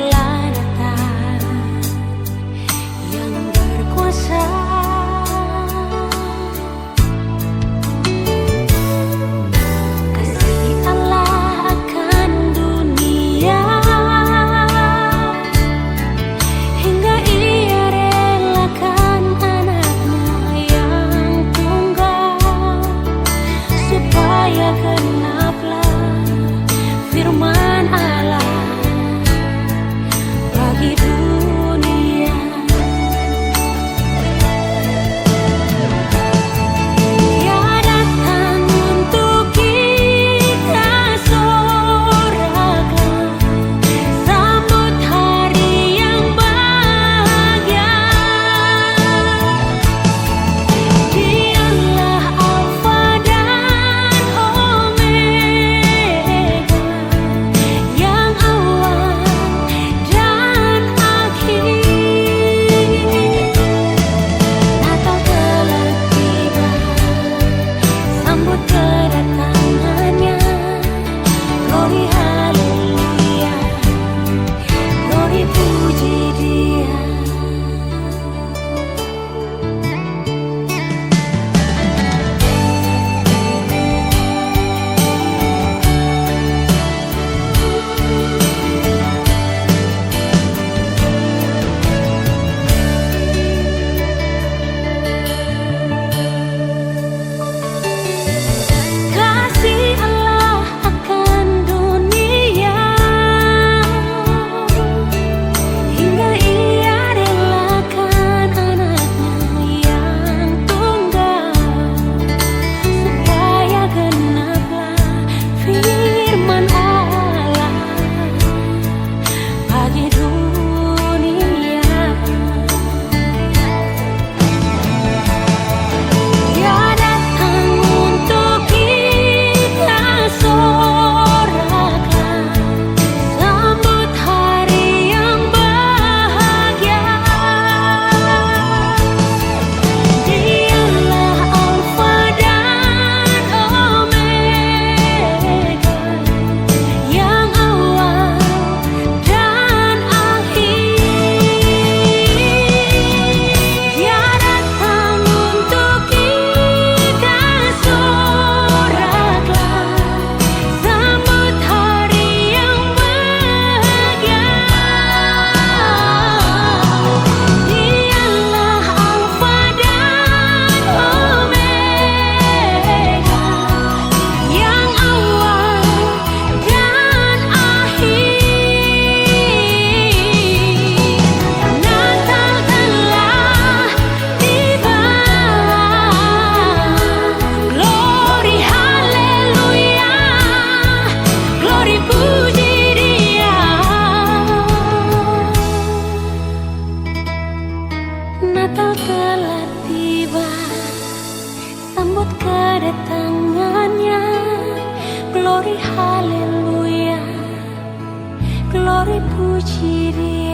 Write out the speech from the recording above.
telah datang yang berkuasa. Kasih Allah akan dunia hingga Ia relakan anaknya yang tunggal, supaya genaplah firman Allah bagi dunia. Ia datang untuk kita sorakan, sambut hari yang bahagia. Dialah Alfa dan Omega, yang awal dan akhir. Natal telah tiba, sambut kedatangannya. Glory haleluya, glory puji Dia. Kasih Allah akan dunia hingga Ia relakan anaknya yang tunggal, supaya genaplah firman Allah bagi dunia. Ia datang untuk kita sorakan, sambut hari yang bahagia. Dialah Alfa dan Omega, yang awal dan akhir. Ia datang untuk kita sorakan, sambut hari yang bahagia. Dialah Alfa dan Omega, yang awal dan akhir. Natal telah tiba, glory haleluya, glory puji Dia. Natal telah tiba, sambut kedatangannya. Glory haleluya, glory puji Dia.